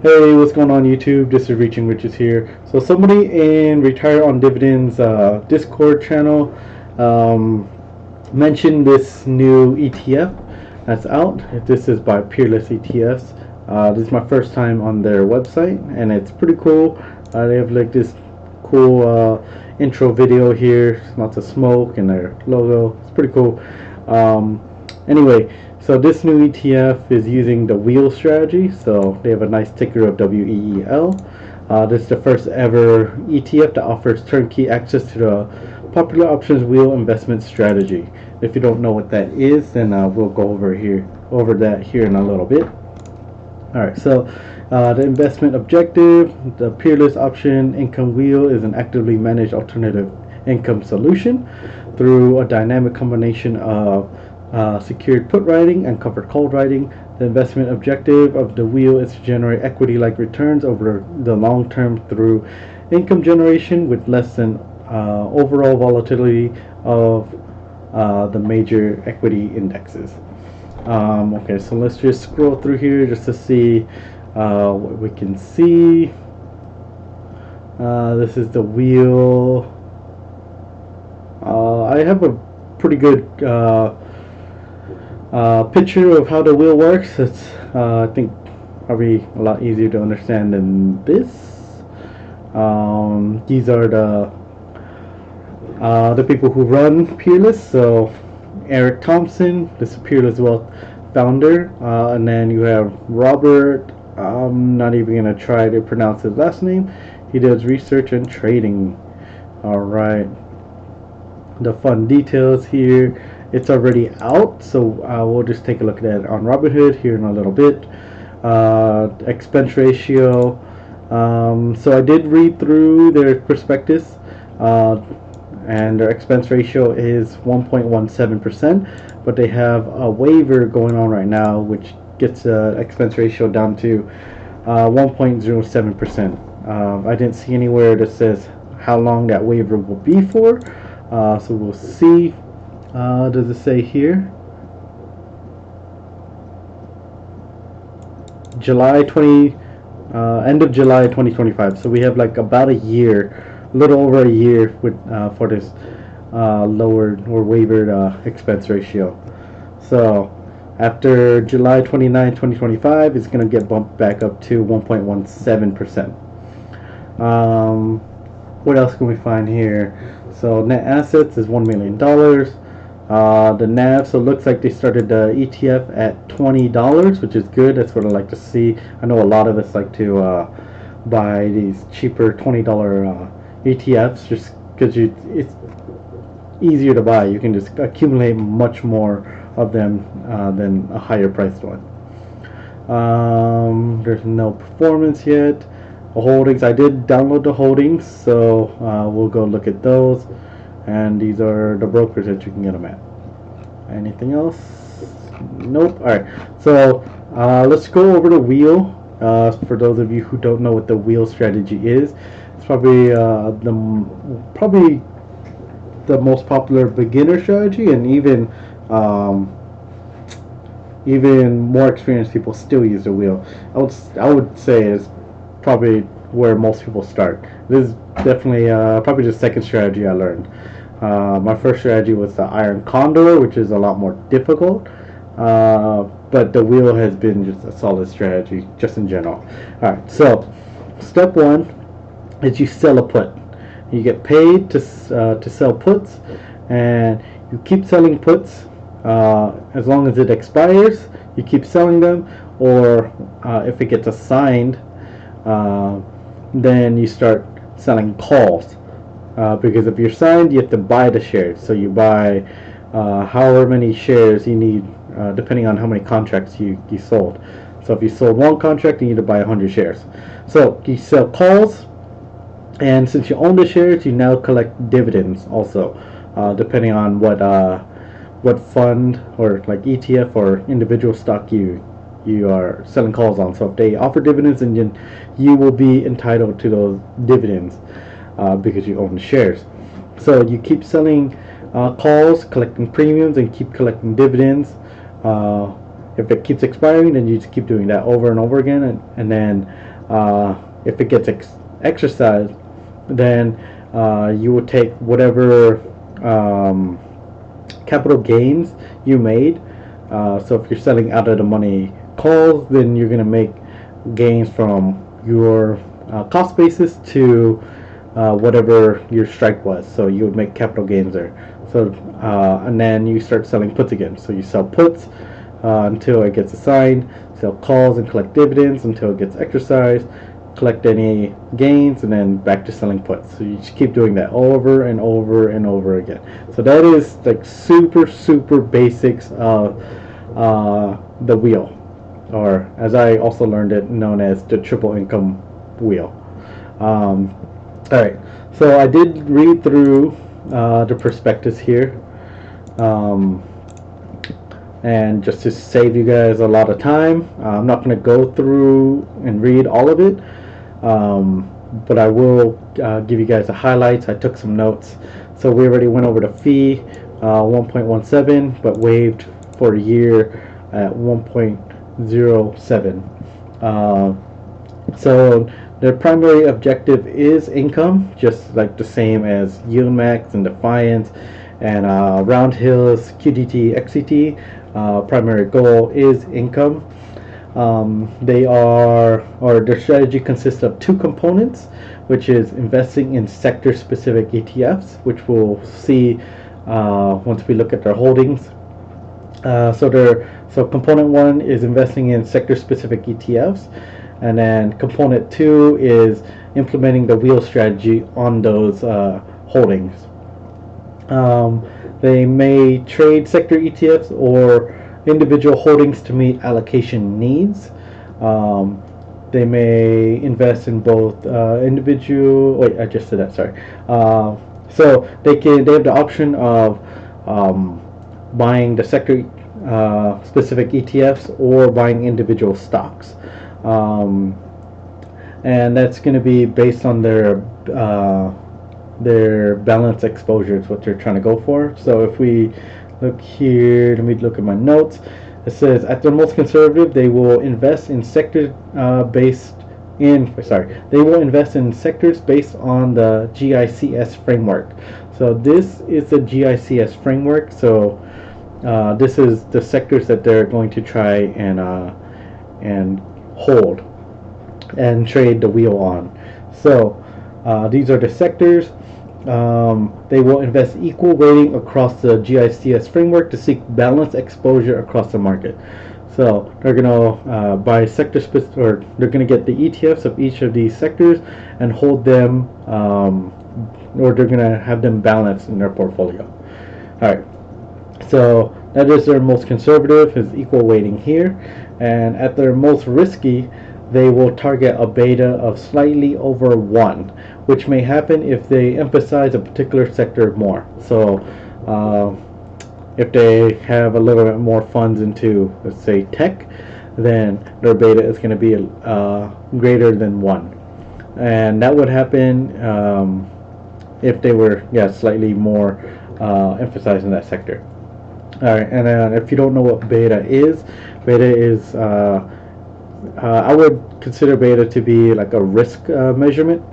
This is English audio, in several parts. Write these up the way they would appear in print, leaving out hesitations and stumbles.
Hey, what's going on YouTube? This is Reaching Riches here. So somebody in Retire on Dividends Discord channel um, mentioned this new ETF that's out. This is by Peerless ETFs. This is my first time on their website, and it's pretty cool. They have like this cool intro video here, lots of smoke and their logo. It's pretty cool. Anyway, so this new ETF is using the WEEL strategy. So they have a nice ticker of WEEL. This is the first ever ETF that offers turnkey access to the popular options WEEL investment strategy. If you don't know what that is, then we'll go over that here in a little bit. Alright, so the investment objective, the Peerless Option Income Wheel is an actively managed alternative income solution through a dynamic combination of secured put writing and covered call writing. The investment objective of the wheel is to generate equity-like returns over the long term through income generation with less than overall volatility of the major equity indexes. Okay, so let's just scroll through here just to see what we can see. This is the wheel. I have a pretty good picture of how the wheel works. It's I think probably a lot easier to understand than this. These are the people who run Peerless. So Eric Thompson, the Peerless Wealth founder, and then you have Robert. I'm not even gonna try to pronounce his last name. He does research and trading. All right. The fun details here. It's already out, so we'll just take a look at it on Robinhood here in a little bit. Expense ratio. So I did read through their prospectus, and their expense ratio is 1.17%, but they have a waiver going on right now, which gets the expense ratio down to 1.07%. I didn't see anywhere that says how long that waiver will be for. So we'll see. Does it say here? End of July 2025. So we have like about a year, a little over a year with for this lowered or wavered expense ratio. So after July 29, 2025, it's going to get bumped back up to 1.17%. What else can we find here? So net assets is $1 million. The NAV, so it looks like they started the ETF at $20, which is good. That's what I like to see. I know a lot of us like to buy these cheaper $20 ETFs just because it's easier to buy. You can just accumulate much more of them than a higher priced one. There's no performance yet. Holdings, I did download the holdings, so we'll go look at those, and these are the brokers that you can get them at. Anything else? Nope. Alright, so let's go over the wheel. For those of you who don't know what the wheel strategy is, it's probably the most popular beginner strategy, and even more experienced people still use the wheel. I would say is probably where most people start. This is definitely probably the second strategy I learned. My first strategy was the Iron Condor, which is a lot more difficult, but the wheel has been just a solid strategy just in general. Alright, so step one is you sell a put. You get paid to sell puts, and you keep selling puts as long as it expires. You keep selling them, or if it gets assigned, then you start selling calls, because if you're signed, you have to buy the shares. So you buy however many shares you need, depending on how many contracts you sold. So if you sold one contract, you need to buy 100 shares. So you sell calls, and since you own the shares, you now collect dividends also, depending on what fund or like ETF or individual stock you are selling calls on. So if they offer dividends, and then you will be entitled to those dividends because you own the shares. So you keep selling calls, collecting premiums, and keep collecting dividends. If it keeps expiring, then you just keep doing that over and over again, and then if it gets exercised, then you would take whatever capital gains you made. So if you're selling out of the money calls, then you're going to make gains from your cost basis to whatever your strike was. So you would make capital gains there. So and then you start selling puts again. So you sell puts until it gets assigned, sell calls and collect dividends until it gets exercised, collect any gains, and then back to selling puts. So you just keep doing that over and over and over again. So that is like super basics of the wheel, or as I also learned it, known as the triple income wheel. Alright, so I did read through the prospectus here, and just to save you guys a lot of time, I'm not going to go through and read all of it, but I will give you guys the highlights. I took some notes. So we already went over the fee, 1.17, but waived for a year at 1.07. So their primary objective is income, just like the same as Yield Max and Defiance and Round Hills, QDT, XCT. Primary goal is income. Their strategy consists of two components, which is investing in sector-specific ETFs, which we'll see once we look at their holdings. So component one is investing in sector-specific ETFs, and then component two is implementing the WEEL strategy on those holdings. They may trade sector ETFs or individual holdings to meet allocation needs. They may invest in both individual. Wait, I just said that. Sorry. So they have the option of buying the sector specific ETFs or buying individual stocks, and that's going to be based on their balanced exposure is what they're trying to go for. So if we look here, let me look at my notes. It says at their most conservative, they will invest in sectors based on the GICS framework. So this is the GICS framework. So this is the sectors that they're going to try and hold and trade the wheel on. So these are the sectors. They will invest equal weighting across the GICS framework to seek balanced exposure across the market. So they're going to buy sector specific, or they're going to get the ETFs of each of these sectors and hold them, or they're going to have them balanced in their portfolio. All right. So that is their most conservative, is equal weighting here, and at their most risky, they will target a beta of slightly over 1, which may happen if they emphasize a particular sector more. So if they have a little bit more funds into, let's say, tech, then their beta is going to be greater than 1. And that would happen if they were slightly more emphasizing that sector. Alright, and then if you don't know what beta is I would consider beta to be like a risk measurement.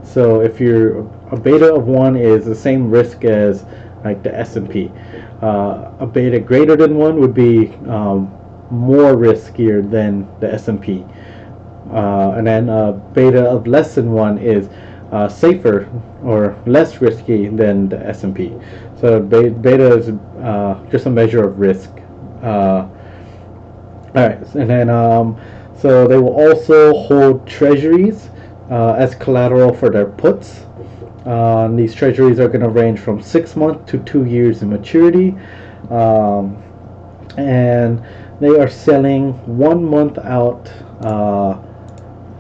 So if you're a beta of 1 is the same risk as like the S&P. A beta greater than 1 would be more riskier than the S&P. And then a beta of less than 1 is safer or less risky than the S&P. So beta is just a measure of risk. Alright, and then so they will also hold treasuries as collateral for their puts. These treasuries are going to range from 6 months to 2 years in maturity, and they are selling 1 month out.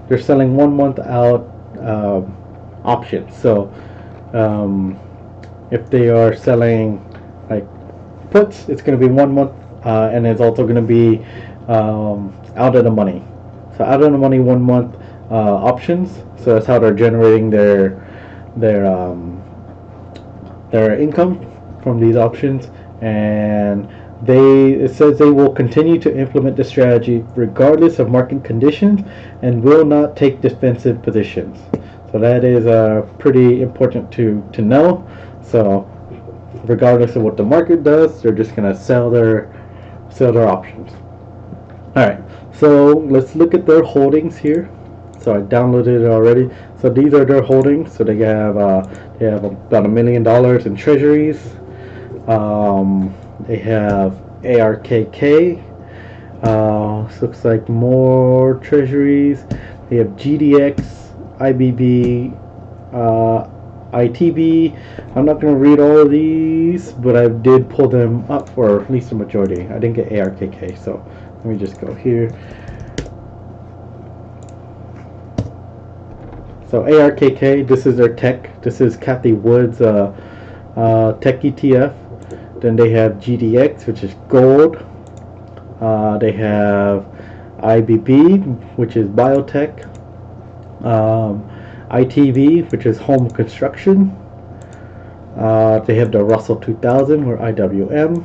They're selling 1 month out options. So if they are selling like puts, it's going to be 1 month, and it's also going to be out of the money. So out of the money 1 month options. So that's how they're generating their income from these options, and It says they will continue to implement the strategy regardless of market conditions and will not take defensive positions. So that is pretty important to know. So regardless of what the market does, they're just gonna sell their options. All right, so let's look at their holdings here. So I downloaded it already. So these are their holdings. So they have about $1 million in treasuries. They have ARKK. Looks like more treasuries. They have GDX, IBB, ITB. I'm not going to read all of these, but I did pull them up for at least the majority. I didn't get ARKK, so let me just go here. So ARKK, this is their tech. This is Kathy Wood's tech ETF. Then they have GDX, which is gold. They have IBB, which is biotech. ITV, which is home construction. They have the Russell 2000, or IWM.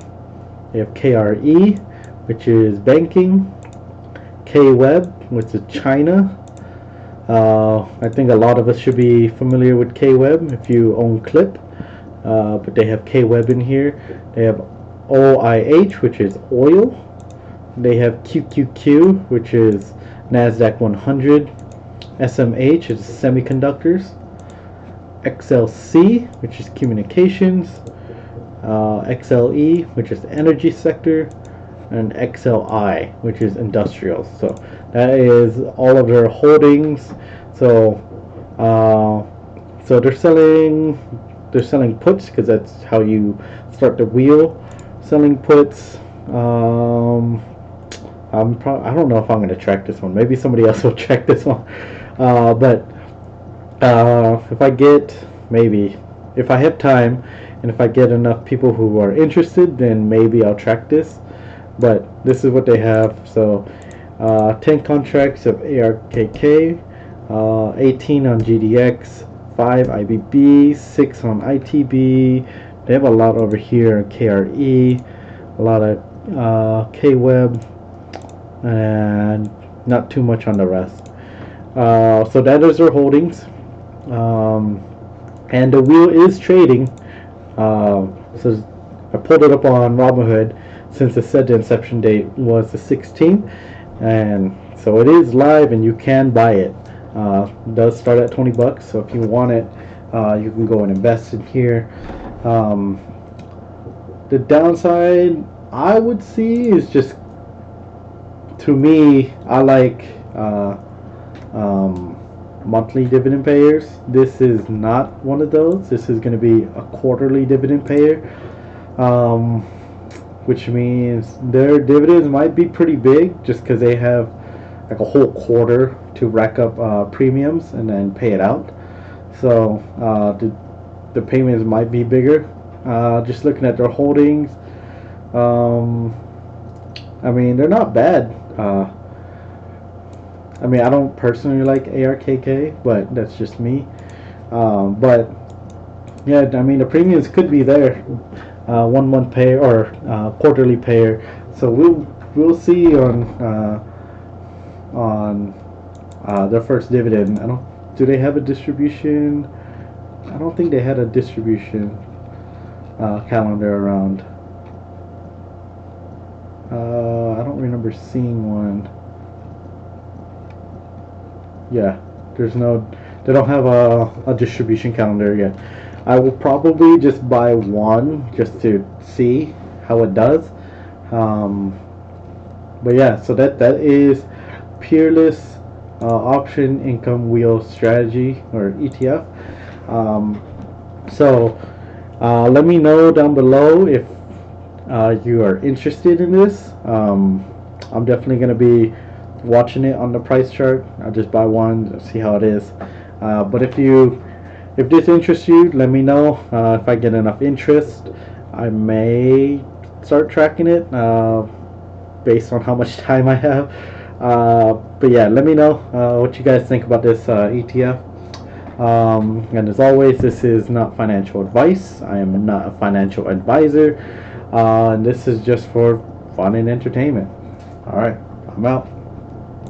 They have KRE, which is banking. KWeb, which is China. I think a lot of us should be familiar with KWeb if you own Clip. But they have KWeb in here. They have OIH, which is oil. They have QQQ, which is NASDAQ 100. SMH is semiconductors. XLC, which is communications. XLE, which is energy sector. And XLI, which is industrial. So that is all of their holdings. So they're selling puts, because that's how you start the wheel. Selling puts. I don't know if I'm going to track this one. Maybe somebody else will track this one. But if I get, maybe, if I have time, and if I get enough people who are interested, then maybe I'll track this. But this is what they have. So 10 contracts of ARKK, 18 on GDX, 5 IBB, 6 on ITB. They have a lot over here on KRE, a lot of KWeb, and not too much on the rest. So that is their holdings. And the wheel is trading. So I pulled it up on Robinhood, since it said the inception date was the 16th, and so it is live and you can buy it. It does start at $20, so if you want it, you can go and invest in here. The downside I would see is just, to me, I like monthly dividend payers. This is not one of those. This is going to be a quarterly dividend payer, which means their dividends might be pretty big, just because they have like a whole quarter to rack up premiums and then pay it out. So the payments might be bigger. Just looking at their holdings, I mean, they're not bad. I mean, I don't personally like ARKK, but that's just me. But yeah, I mean, the premiums could be there. 1 month pay or quarterly payer. So we'll see on their first dividend. Do they have a distribution? I don't think they had a distribution calendar around. I don't remember seeing one. Yeah, they don't have a distribution calendar yet. I will probably just buy one just to see how it does. But yeah, so that is Peerless Option Income Wheel Strategy, or ETF. So let me know down below if you are interested in this. I'm definitely going to be watching it on the price chart. I'll just buy one, see how it is. But if this interests you, let me know. If I get enough interest, I may start tracking it based on how much time I have. But yeah, let me know what you guys think about this ETF. And as always, this is not financial advice. I am not a financial advisor. And this is just for fun and entertainment. All right, I'm out.